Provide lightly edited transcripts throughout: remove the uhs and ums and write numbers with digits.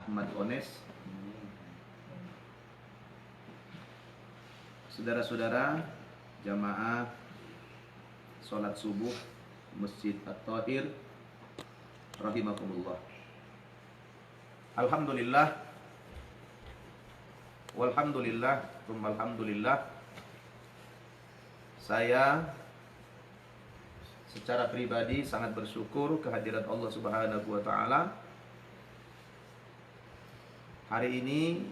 Ahmad Ones. Saudara-saudara jamaah sholat subuh Masjid At-Tahir rahimakumullah. Alhamdulillah, walhamdulillah, alhamdulillah. Saya secara pribadi sangat bersyukur kehadiran Allah Subhanahu wa taala. Hari ini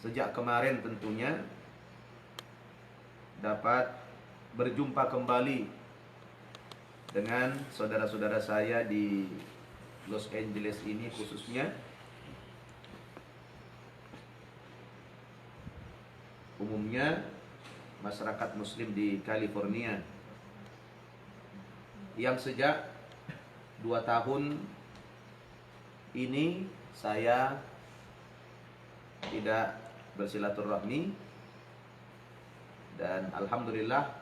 sejak kemarin tentunya dapat berjumpa kembali dengan saudara-saudara saya di Los Angeles ini khususnya. Umumnya masyarakat muslim di California yang sejak 2 tahun ini saya tidak bersilaturahmi, dan alhamdulillah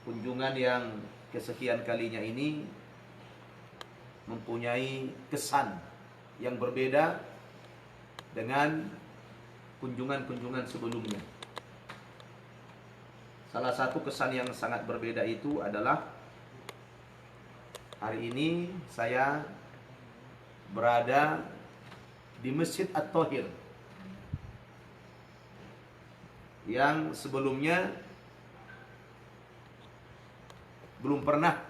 kunjungan yang kesekian kalinya ini mempunyai kesan yang berbeda dengan kunjungan-kunjungan sebelumnya. Salah satu kesan yang sangat berbeda itu adalah hari ini saya berada di Masjid At-Tahir yang sebelumnya belum pernah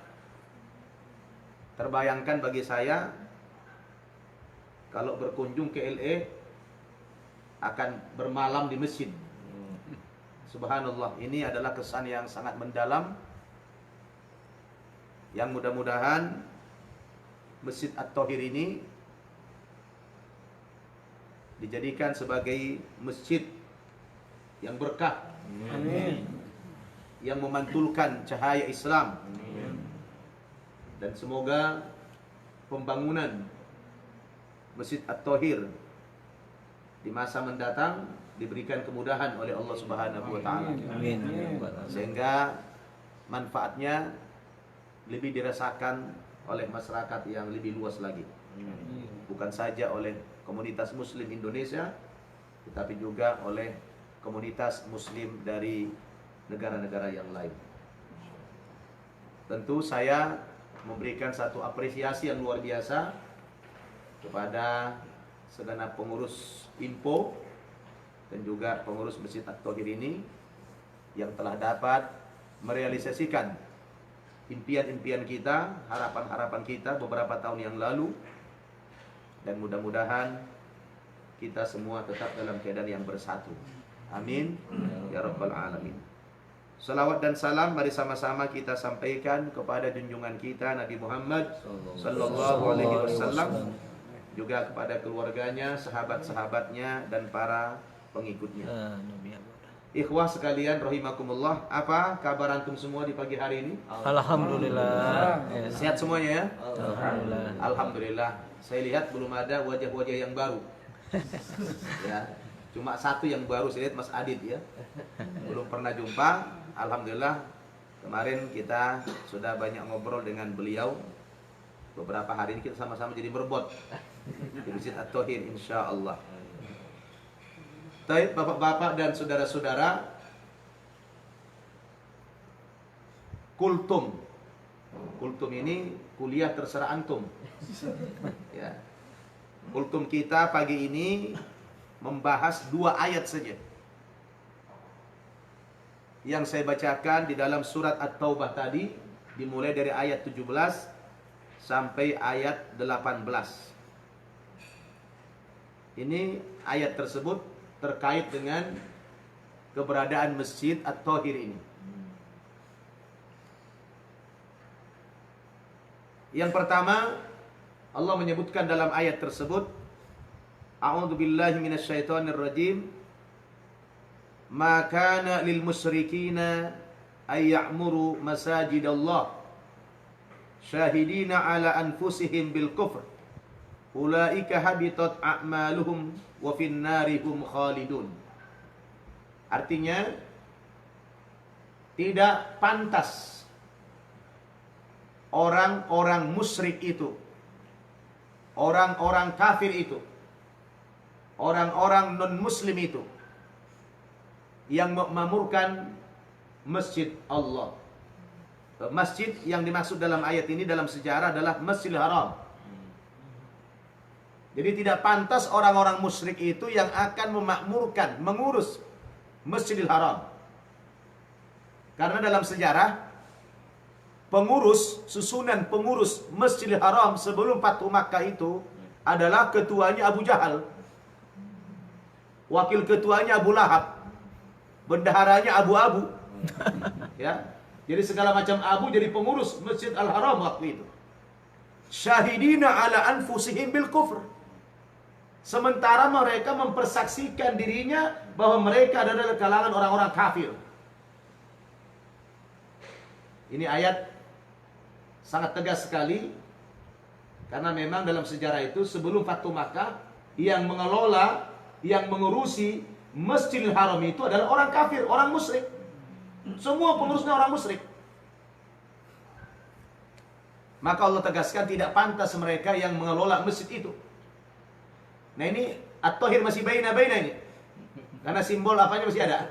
terbayangkan bagi saya kalau berkunjung ke LA akan bermalam di masjid. Subhanallah, ini adalah kesan yang sangat mendalam, yang mudah-mudahan Masjid At-Tahir ini dijadikan sebagai masjid yang berkah, amin, yang memantulkan cahaya Islam. Amin. Dan semoga pembangunan Masjid At-Tahir di masa mendatang diberikan kemudahan oleh Allah Subhanahu wa taala. Amin. Sehingga manfaatnya lebih dirasakan oleh masyarakat yang lebih luas lagi. Bukan saja oleh komunitas muslim Indonesia, tetapi juga oleh komunitas muslim dari negara-negara yang lain. Tentu saya memberikan satu apresiasi yang luar biasa kepada segenap pengurus IMPO dan juga pengurus Masjid At-Tahir ini yang telah dapat merealisasikan impian-impian kita, harapan-harapan kita beberapa tahun yang lalu, dan mudah-mudahan kita semua tetap dalam keadaan yang bersatu. Amin ya rabbal alamin. Salawat dan salam mari sama-sama kita sampaikan kepada junjungan kita Nabi Muhammad sallallahu alaihi wasallam, juga kepada keluarganya, sahabat-sahabatnya, dan para pengikutnya. Ikhwah sekalian rahimakumullah, apa kabar antum semua di pagi hari ini? Alhamdulillah. Sehat semuanya ya? Alhamdulillah. Alhamdulillah. Saya lihat belum ada wajah-wajah yang baru. Ya, cuma satu yang baru saya lihat, Mas Adit ya. Belum pernah jumpa. Alhamdulillah kemarin kita sudah banyak ngobrol dengan beliau. Beberapa hari ini kita sama-sama jadi berbot di Masjid At-Tahir insyaallah. Baik bapak-bapak dan saudara-saudara, kultum ini kuliah terserah antum. Ya. Kultum kita pagi ini membahas 2 ayat saja yang saya bacakan di dalam surat At-Taubah tadi, dimulai dari ayat 17 sampai ayat 18. Ini ayat tersebut terkait dengan keberadaan Masjid At-Tahir ini. Yang pertama, Allah menyebutkan dalam ayat tersebut, A'udzubillahi minasyaitonir rajim, ma kana lil musyrikina ay ya'muru masajidallah syahidina ala anfusihim bil kufr ulaika habitat a'maluhum wa fin narihum khalidun. Artinya, tidak pantas orang-orang musyrik itu orang-orang kafir itu, orang-orang non-muslim itu yang memakmurkan masjid Allah. Masjid yang dimaksud dalam ayat ini dalam sejarah adalah Masjidil Haram. Jadi tidak pantas orang-orang musyrik itu yang akan memakmurkan, mengurus Masjidil Haram. Karena dalam sejarah susunan pengurus Masjidil Haram sebelum Fathu Makkah itu adalah ketuanya Abu Jahal, wakil ketuanya Abu Lahab, bendaharanya Abu-Abu. Ya. Jadi segala macam abu jadi pengurus Masjid Al-Haram waktu itu. Syahidina ala anfusihim bil kufr. Sementara mereka mempersaksikan dirinya bahwa mereka adalah kalangan orang-orang kafir. Ini ayat sangat tegas sekali. Karena memang dalam sejarah itu sebelum Fathu Makkah yang mengelola, yang mengurusi Masjidil Haram itu adalah orang kafir, orang musyrik. Semua pengurusnya orang musyrik. Maka Allah tegaskan tidak pantas mereka yang mengelola masjid itu. Nah ini At-Tahir masih baina-baina ini. Karena simbol apanya masih ada.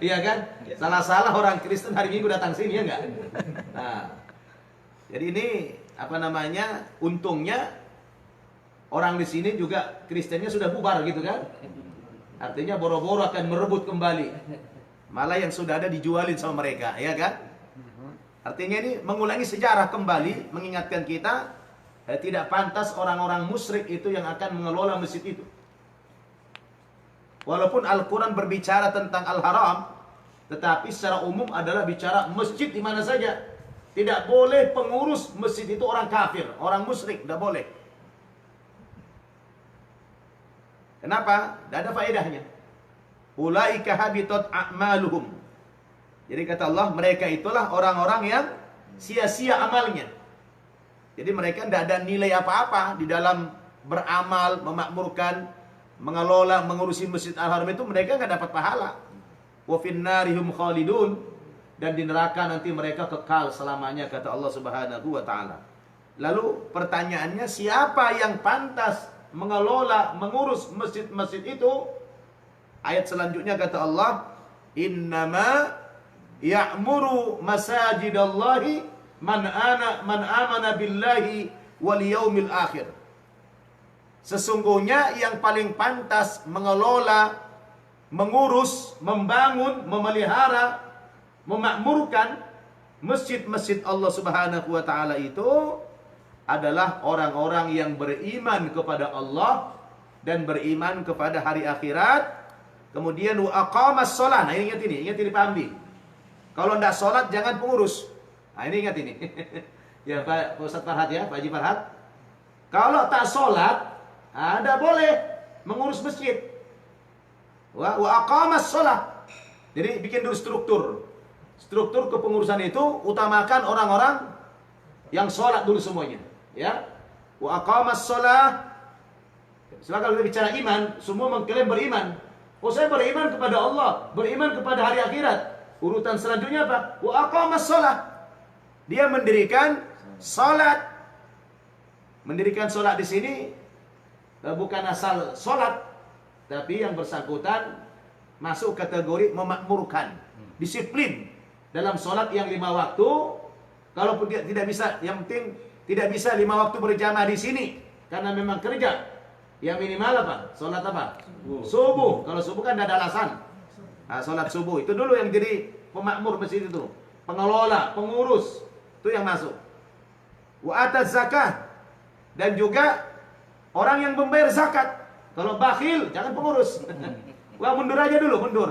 Iya kan? Salah-salah orang Kristen hari Minggu datang sini ya enggak? Nah. Jadi ini apa namanya? Untungnya orang di sini juga Kristennya sudah bubar gitu kan? Artinya boro-boro akan merebut kembali. Malah yang sudah ada dijualin sama mereka, ya kan? Artinya ini mengulangi sejarah kembali, mengingatkan kita tidak pantas orang-orang musyrik itu yang akan mengelola masjid itu. Walaupun Al-Quran berbicara tentang Al-Haram, tetapi secara umum adalah bicara masjid di mana saja. Tidak boleh pengurus masjid itu orang kafir, orang musyrik, tidak boleh. Kenapa? Tidak ada faedahnya. Ulaika habitat a'maluhum. Jadi kata Allah, mereka itulah orang-orang yang sia-sia amalnya. Jadi mereka tidak ada nilai apa-apa di dalam beramal, memakmurkan, mengelola, mengurusi Masjid Al-Haram itu mereka nggak dapat pahala. Wa finnarihum khalidun, dan di neraka nanti mereka kekal selamanya kata Allah Subhanahu wa taala. Lalu pertanyaannya, siapa yang pantas mengelola, mengurus masjid-masjid itu? Ayat selanjutnya kata Allah, innama ya'muru masajidallahi man amana billahi wal yaumil akhir. Sesungguhnya yang paling pantas mengelola, mengurus, membangun, memelihara, memakmurkan masjid-masjid Allah Subhanahu wa taala itu adalah orang-orang yang beriman kepada Allah dan beriman kepada hari akhirat. Kemudian wa aqamas shalah. Nah, ingat ini pahami. Kalau tidak sholat jangan pengurus. Nah, ini ingat ini. Ya Pak Ustaz Farhad ya, Pak Haji Farhad. Kalau tak sholat, tidak boleh mengurus masjid. Wa aqamas shalah. Jadi bikin dulu struktur kepengurusan itu, utamakan orang-orang yang sholat dulu semuanya. Ya, wa aqamas shalah. Silakan kita bicara iman, semua mengklaim beriman. Oh, saya beriman kepada Allah, beriman kepada hari akhirat. Urutan selanjutnya apa? Wa aqamas shalah. Dia mendirikan salat. Mendirikan salat di sini bukan asal salat, tapi yang bersangkutan masuk kategori memakmurkan, disiplin dalam salat yang 5 waktu. Kalaupun dia tidak bisa, yang penting tidak bisa 5 waktu berjamaah di sini karena memang kerja. Yang minimal apa? Salat apa? Subuh. Kalau subuh kan tidak ada alasan. Nah, salat subuh itu dulu yang jadi pemakmur masjid itu, pengelola, pengurus itu yang masuk. Wa ataz zakah, dan juga orang yang membayar zakat. Kalau bakhil jangan pengurus. Wah, mundur aja dulu, mundur.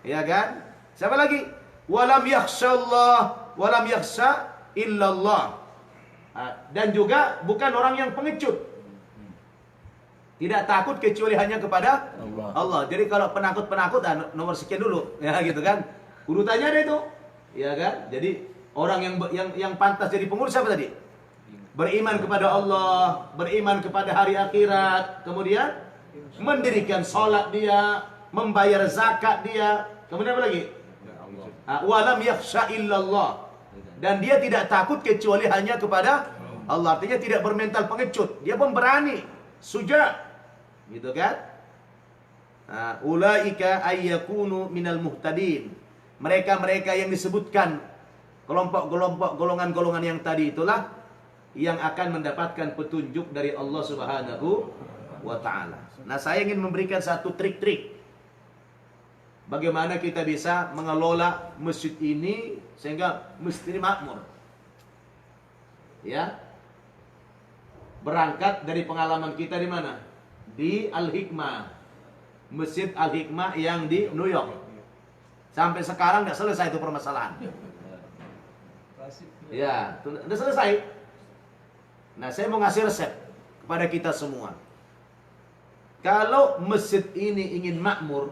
Ya kan? Siapa lagi? Walam yakhshallah walam yakhsha illallah. Dan juga bukan orang yang pengecut. Tidak takut kecuali hanya kepada Allah. Jadi kalau penakut-penakut nomor sekian dulu, ya gitu kan. Urutannya ada itu. Ya kan? Jadi orang yang pantas jadi pengurus siapa tadi? Beriman kepada Allah, beriman kepada hari akhirat, kemudian mendirikan sholat dia, membayar zakat dia, kemudian apa lagi? Walam yakhsha illallah. Dan dia tidak takut kecuali hanya kepada Allah artinya tidak bermental pengecut, dia pemberani, suja, gitu kan? Ulaika ayyakunu minal muhtadin. Mereka-mereka yang disebutkan kelompok-kelompok golongan-golongan yang tadi itulah yang akan mendapatkan petunjuk dari Allah Subhanahu wa taala. Nah, saya ingin memberikan satu trik-trik bagaimana kita bisa mengelola masjid ini sehingga masjid ini makmur. Ya. Berangkat dari pengalaman kita di mana? Di Al-Hikmah. Masjid Al-Hikmah yang di New York. Sampai sekarang tidak selesai itu permasalahan. Ya, sudah selesai. Nah, saya mau ngasih resep kepada kita semua. Kalau masjid ini ingin makmur,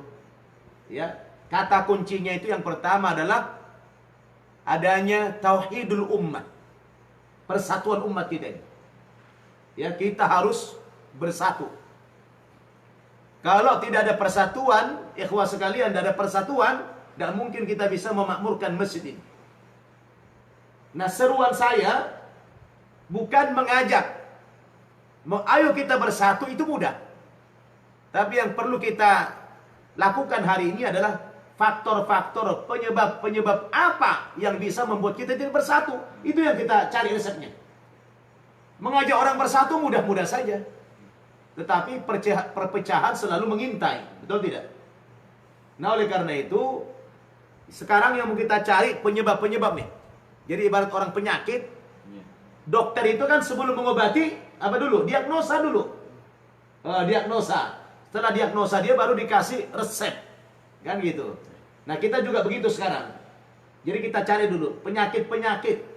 ya, kata kuncinya itu yang pertama adalah adanya tauhidul ummah. Persatuan umat kita ini. Ya, kita harus bersatu. Kalau tidak ada persatuan, ikhwah sekalian, tidak ada persatuan, tidak mungkin kita bisa memakmurkan masjid ini. Nah, seruan saya bukan mengajak, ayo kita bersatu, itu mudah. Tapi yang perlu kita lakukan hari ini adalah faktor-faktor penyebab apa yang bisa membuat kita tidak bersatu. Itu yang kita cari resepnya. Mengajak orang bersatu mudah-mudah saja. Tetapi perpecahan selalu mengintai. Betul tidak? Nah, oleh karena itu, sekarang yang mau kita cari penyebab-penyebab nih. Jadi ibarat orang penyakit, dokter itu kan sebelum mengobati, apa dulu? Diagnosa dulu. Diagnosa. Setelah diagnosa dia baru dikasih resep. Kan gitu. Nah, kita juga begitu sekarang. Jadi kita cari dulu penyakit-penyakit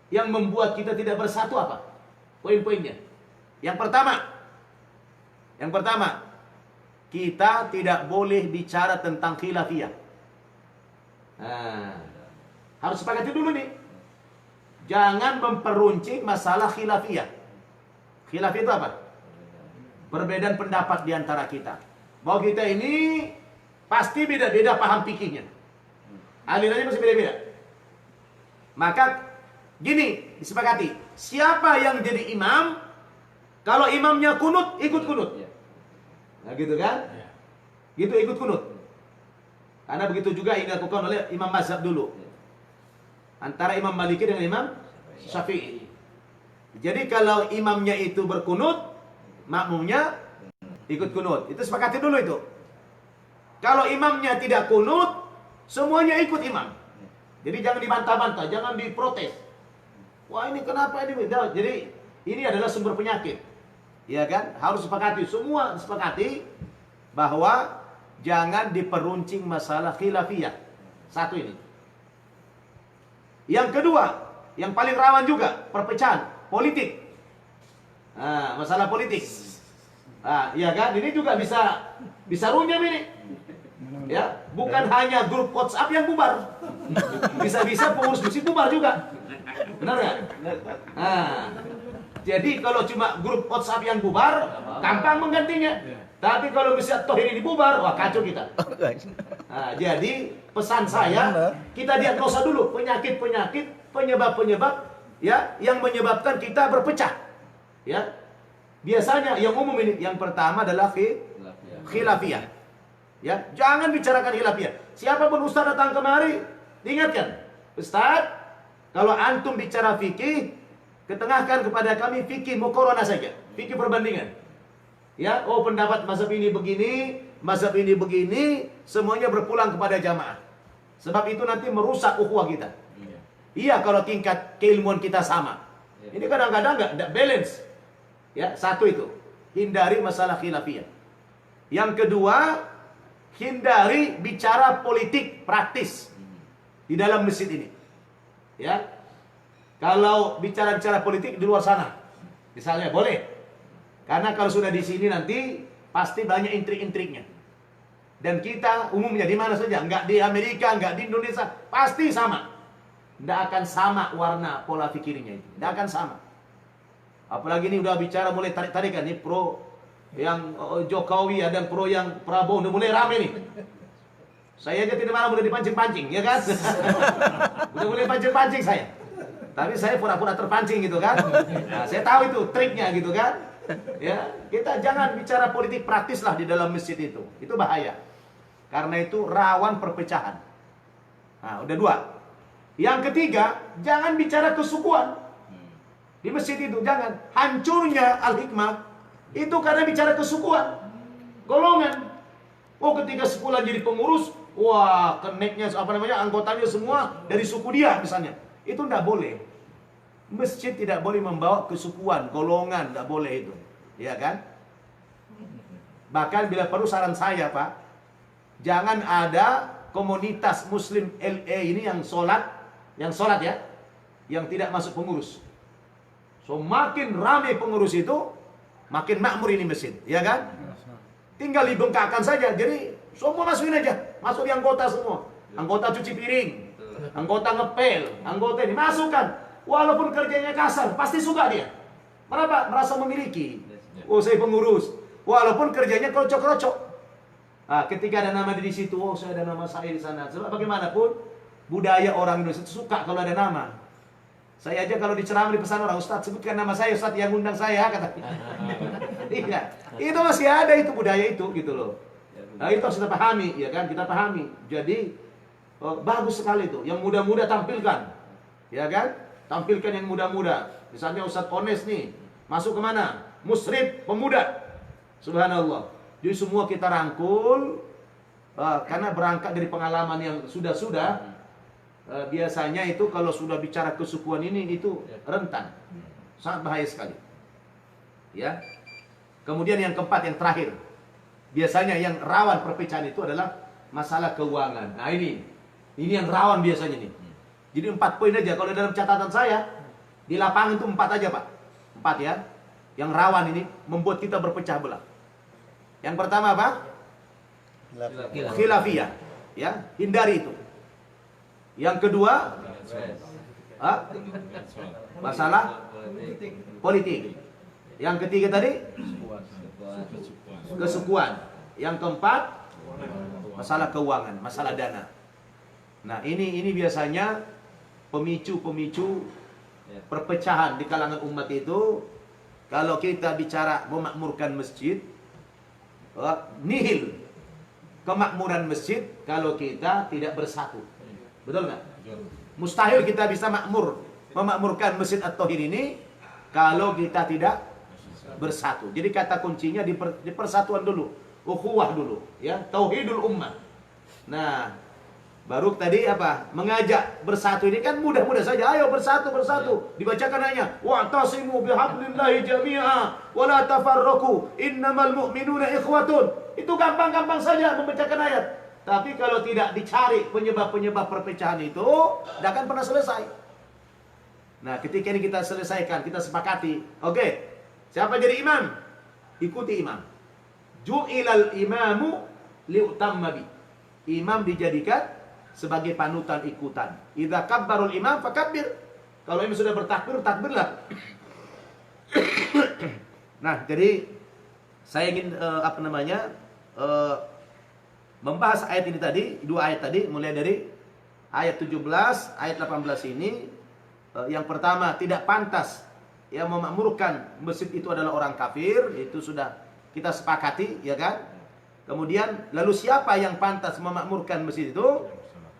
yang membuat kita tidak bersatu apa? Poin-poinnya. Yang pertama, kita tidak boleh bicara tentang khilafiyah. Nah, harus sepakati dulu nih. Jangan memperuncing masalah khilafiyah. Khilafiyah itu apa? Perbedaan pendapat di antara kita. Bahwa kita ini pasti beda-beda paham fikihnya. Alirannya masih beda-beda. Maka gini, disepakati. Siapa yang jadi imam? Kalau imamnya kunut, ikut kunut. Nah, gitu kan? Gitu, ikut kunut. Karena begitu juga yang dilakukan oleh imam mazhab dulu. Antara Imam Maliki dengan Imam Syafi'i. Jadi kalau imamnya itu berkunut, makmumnya ikut kunut. Itu sepakati dulu itu. Kalau imamnya tidak kunut, semuanya ikut imam. Jadi jangan dibantah-bantah, jangan diprotes. Wah, ini kenapa ini? Jadi ini adalah sumber penyakit. Ya kan? Harus sepakati, semua sepakati bahwa jangan diperuncing masalah khilafiyah. Satu ini. Yang kedua, yang paling rawan juga, perpecahan politik. Nah, masalah politik. Nah, ya kan? Ini juga bisa runyam ini. Ya, bukan hanya grup WhatsApp yang bubar. Bisa-bisa pengurus masjid bubar juga. Benar nggak? Nah, jadi kalau cuma grup WhatsApp yang bubar, gampang menggantinya. Tapi kalau bisa toh ini dibubar, wah kacau kita. Nah, jadi pesan saya, kita diagnosa dulu penyakit-penyakit, penyebab-penyebab ya yang menyebabkan kita berpecah. Ya. Biasanya yang umum ini, yang pertama adalah khilafiyah. Ya, jangan bicarakan khilafiyah. Siapapun ustaz datang kemari, diingatkan, Ustaz, kalau antum bicara fikih, ketengahkan kepada kami fikih muqaranah saja, fikih perbandingan. Ya, oh pendapat mazhab ini begini, mazhab ini begini, semuanya berpulang kepada jamaah. Sebab itu nanti merusak ukhuwah kita. Iya, kalau tingkat keilmuan kita sama. Ini kadang-kadang nggak balance. Ya, satu itu, hindari masalah khilafiyah. Yang kedua, hindari bicara politik praktis di dalam masjid ini. Ya, kalau bicara-bicara politik di luar sana, misalnya boleh. Karena kalau sudah di sini nanti pasti banyak intrik-intriknya. Dan kita umumnya di mana saja, nggak di Amerika, nggak di Indonesia, pasti sama. Nggak akan sama warna pola pikirnya itu, nggak akan sama. Apalagi ini udah bicara mulai tarik-tarikan nih, pro yang Jokowi, ada yang pro yang Prabowo, udah mulai rame nih. Saya aja tidak malah mulai dipancing-pancing, ya kan? Udah mulai pancing-pancing saya. Tapi saya pura-pura terpancing gitu kan. Nah, saya tahu itu triknya gitu kan. Ya, kita jangan bicara politik praktis lah di dalam masjid itu. Itu bahaya. Karena itu rawan perpecahan. Nah, udah dua. Yang ketiga, jangan bicara kesukuan. Di masjid itu jangan. Hancurnya Al-Hikmah itu karena bicara kesukuan. Golongan. Oh, ketika sebulan jadi pengurus, wah, keneknya anggotanya semua dari suku dia misalnya. Itu tidak boleh. Masjid tidak boleh membawa kesukuan, golongan, tidak boleh itu. Ya kan? Bahkan bila perlu saran saya, Pak, jangan ada komunitas Muslim LA ini yang sholat ya, yang tidak masuk pengurus. So makin ramai pengurus itu, makin makmur ini masjid, ya kan? Tinggal dibengkakkan saja, jadi semua masukin aja, masuk di anggota semua. Anggota cuci piring, anggota ngepel, anggota ini masukkan. Walaupun kerjanya kasar, pasti suka dia. Kenapa? Merasa memiliki. Oh, saya pengurus. Walaupun kerjanya kerocok-kerocok. Nah, ketika ada nama di situ, oh, saya ada nama saya di sana. Sebab bagaimanapun budaya orang Indonesia suka kalau ada nama. Saya aja kalau diceramah di pesan orang, Ustaz sebutkan nama saya, Ustaz yang undang saya, kata. Iya, itu masih ada itu budaya itu gitu loh. Nah, itu harus kita pahami, ya kan? Kita pahami. Jadi bagus sekali itu. Yang muda-muda tampilkan, ya kan? Tampilkan yang muda-muda. Misalnya Ustaz Ones nih, masuk kemana? Musrib pemuda. Subhanallah. Jadi semua kita rangkul, karena berangkat dari pengalaman yang sudah-sudah. Biasanya itu kalau sudah bicara kesukuan ini itu rentan, sangat bahaya sekali. Ya. Kemudian yang keempat, yang terakhir, biasanya yang rawan perpecahan itu adalah masalah keuangan. Nah ini yang rawan biasanya nih. Jadi 4 poin aja. Kalau dalam catatan saya di lapangan itu 4 aja, Pak. 4 ya. Yang rawan ini membuat kita berpecah belah. Yang pertama apa? Khilafiyah. Ya, hindari itu. Yang kedua, masalah politik. Yang ketiga tadi kesukuan. Yang keempat, masalah keuangan, masalah dana. Nah, ini biasanya pemicu perpecahan di kalangan umat itu. Kalau kita bicara memakmurkan masjid, nihil kemakmuran masjid kalau kita tidak bersatu. Betul nggak? Mustahil kita bisa memakmurkan Masjid At-Thahir ini kalau kita tidak bersatu. Jadi kata kuncinya di persatuan dulu, ukhuwah dulu, ya, tauhidul ummah. Nah, baru tadi apa? Mengajak bersatu ini kan mudah-mudah saja. Ayo bersatu. Dibacakan hanya wa'tasimu bihablillahi jami'a wa la tafarraqu innamal mu'minuna ikhwatun. Itu gampang-gampang saja membacakan ayat. Tapi kalau tidak dicari penyebab-penyebab perpecahan itu, tidak akan pernah selesai. Nah, ketika ini kita selesaikan, kita sepakati. Oke, siapa jadi imam? Ikuti imam. Ju'ilal imamu liutamma bi. Imam dijadikan sebagai panutan ikutan. Idza kabbarul imam fakabbir. Kalau imam sudah bertakbir, takbirlah. Nah, jadi saya ingin membahas ayat ini tadi, 2 ayat tadi, mulai dari ayat 17, ayat 18 ini. Yang pertama, tidak pantas yang memakmurkan masjid itu adalah orang kafir, itu sudah kita sepakati, ya kan? Kemudian, lalu siapa yang pantas memakmurkan masjid itu?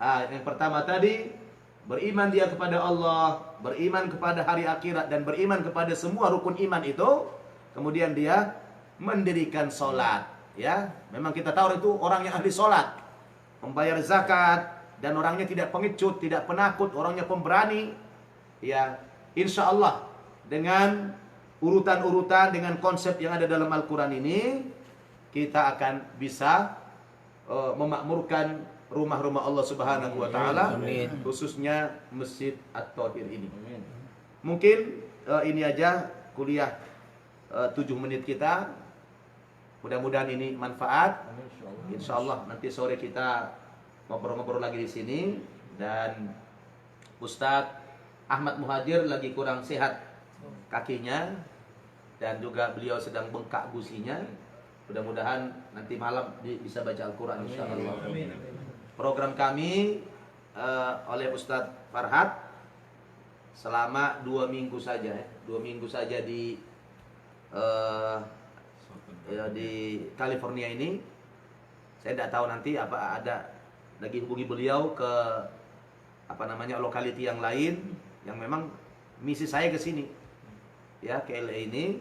Yang pertama tadi, beriman dia kepada Allah, beriman kepada hari akhirat, dan beriman kepada semua rukun iman itu. Kemudian dia mendirikan sholat. Ya, memang kita tahu itu orang yang ahli sholat, membayar zakat, dan orangnya tidak pengecut, tidak penakut, orangnya pemberani. Ya, insya Allah dengan urutan-urutan, dengan konsep yang ada dalam Al-Quran ini, kita akan bisa memakmurkan rumah-rumah Allah Subhanahu wa Ta'ala, khususnya Masjid At-Thahir ini. Mungkin ini aja kuliah 7 menit kita. Mudah-mudahan ini manfaat. Insya Allah nanti sore kita ngobrol-ngobrol lagi di sini. Dan Ustadz Ahmad Muhajir lagi kurang sehat kakinya, dan juga beliau sedang bengkak gusinya. Mudah-mudahan nanti malam bisa baca Al-Quran insya Allah. Program kami oleh Ustadz Farhat selama 2 minggu saja ya. 2 minggu saja eh, di California ini. Saya tidak tahu nanti apa ada lagi hubungi beliau ke lokaliti yang lain yang memang misi saya ke sini ya, ke LA ini.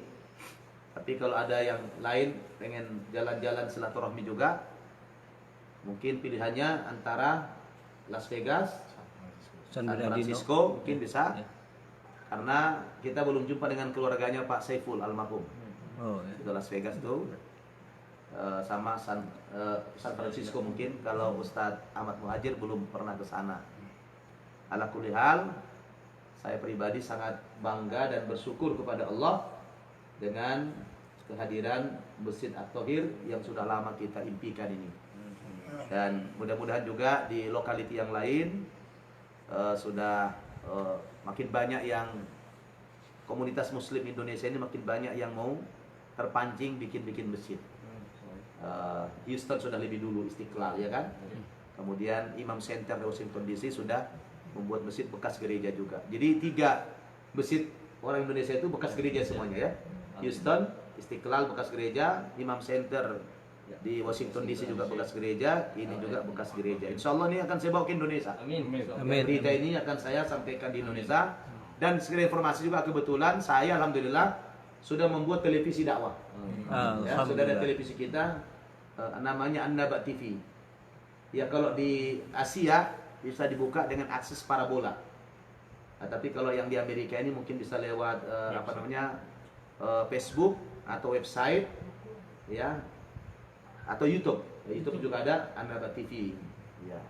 Tapi kalau ada yang lain pengen jalan-jalan silaturahmi juga, mungkin pilihannya antara Las Vegas, San Francisco mungkin bisa. Karena kita belum jumpa dengan keluarganya Pak Saiful almarhum. Itu Las Vegas tuh. Sama San Francisco mungkin kalau Ustadz Ahmad Muhajir belum pernah ke sana. Ala kulli hal, saya pribadi sangat bangga dan bersyukur kepada Allah dengan kehadiran Masjid At-Thohir yang sudah lama kita impikan ini. Dan mudah-mudahan juga di lokaliti yang lain sudah makin banyak yang komunitas Muslim Indonesia ini makin banyak yang mau terpancing bikin masjid. Houston sudah lebih dulu Istiqlal ya kan. Kemudian Imam Center di Washington DC sudah membuat masjid bekas gereja juga. Jadi 3 masjid orang Indonesia itu bekas gereja semuanya ya. Houston, Istiqlal bekas gereja, Imam Center di Washington DC juga bekas gereja, ini juga bekas gereja. Insya Allah ini akan saya bawa ke Indonesia. Amin. Berita ini akan saya sampaikan di Indonesia. Dan sekedar informasi juga, kebetulan saya alhamdulillah sudah membuat televisi dakwah. Ya, sudah ada televisi kita, namanya An-Naba TV. Ya kalau di Asia bisa dibuka dengan akses parabola. Tapi kalau yang di Amerika ini mungkin bisa lewat Facebook atau website ya, atau YouTube. YouTube juga ada An-Naba TV. Ya.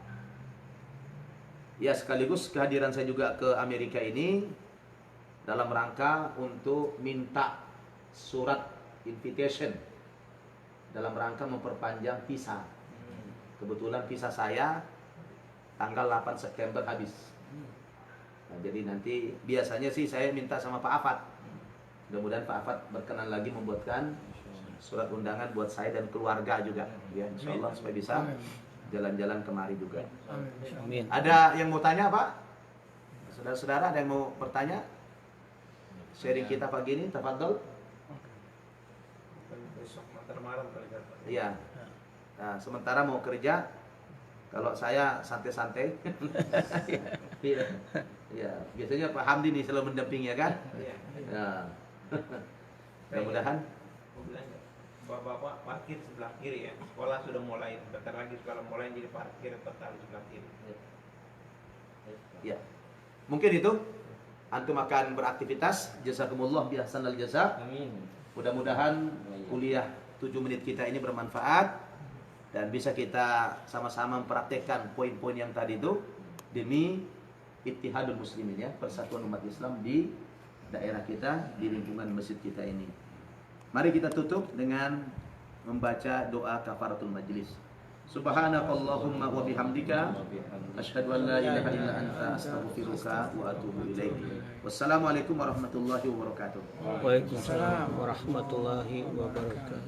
Ya, sekaligus kehadiran saya juga ke Amerika ini dalam rangka untuk minta surat invitation dalam rangka memperpanjang visa. Kebetulan visa saya tanggal 8 September habis. Nah, jadi nanti biasanya sih saya minta sama Pak Afat. Mudah-mudahan Pak Afat berkenan lagi membuatkan surat undangan buat saya dan keluarga juga. Ya, insya Allah supaya bisa jalan-jalan kemari juga. Amin. Ada yang mau tanya Pak? Saudara-saudara ada yang mau bertanya? Sharing kita pagi ini, tafadhol. Besok malam kali kan. Iya. Nah, sementara mau kerja, kalau saya santai-santai. Iya. Iya, biasanya Pak Hamdi nih selalu mendampingi ya kan? Iya. Ya. Mudah-mudahan Bapak parkir sebelah kiri ya. Sekolah sudah mulai, bentar lagi sekolah mulai jadi parkir total sebelah kiri. ya. Mungkin itu antum akan beraktivitas. Jazakumullah bi ahsanil jazaa. Amin. Mudah-mudahan kuliah 7 menit kita ini bermanfaat dan bisa kita sama-sama mempraktekkan poin-poin yang tadi itu demi ittihadul muslimin ya, persatuan umat Islam di daerah kita, di lingkungan masjid kita ini. Mari kita tutup dengan membaca doa kafaratul majlis. Subhanakallahumma wa bihamdika asyhadu an la ilaha illa anta astaghfiruka wa atubu ilaik. Wassalamualaikum warahmatullahi wabarakatuh. Waalaikumsalam warahmatullahi wabarakatuh.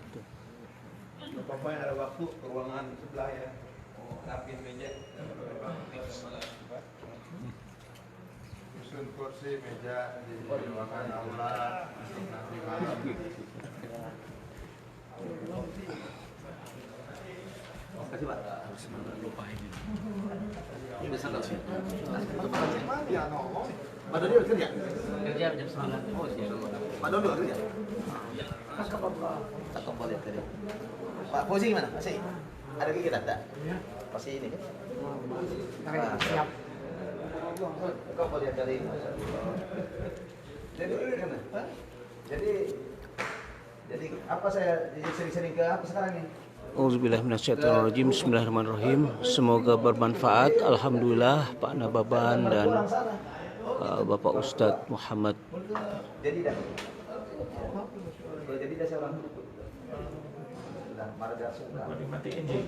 Bapak yang ada waktu ke ruangan sebelah ya. Oh, rapiin meja. Susun kursi meja di ruangan aula untuk nanti malam. Terima kasih Pak. Bisa nggak sih? Pak Dodi udah kerja? Kerja jam 9. Oh, siap. Pak Dodi udah kerja? Cakep boleh kerja. Pak Fauzi gimana? Masih? Ada kegiatan tak? Masih ini kan? Siap. Kau boleh dari jadi apa saya sering-sering ke apa sekarang ini? Auzubillahi minasyaitonirrajim. Bismillahirrahmanirrahim. Semoga bermanfaat. Alhamdulillah Pak Nababan dan Bapak Ustadz Muhammad. Jadi dah. Jadi dah seorang. Sudah marga suka. Matiin sih.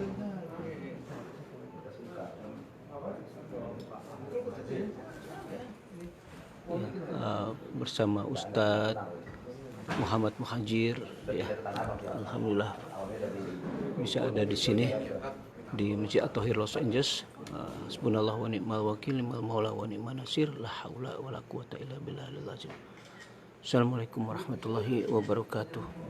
Bersama Ustadz Muhammad Muhajir ya. Alhamdulillah bisa ada di sini. di Masjid At-Tahir Los Angeles. Hasbunallah wa ni'mal wakil, ni'mal maula wa ni'man nasir, la haula wa la quwata illa billahil azim. Assalamualaikum warahmatullahi wabarakatuh.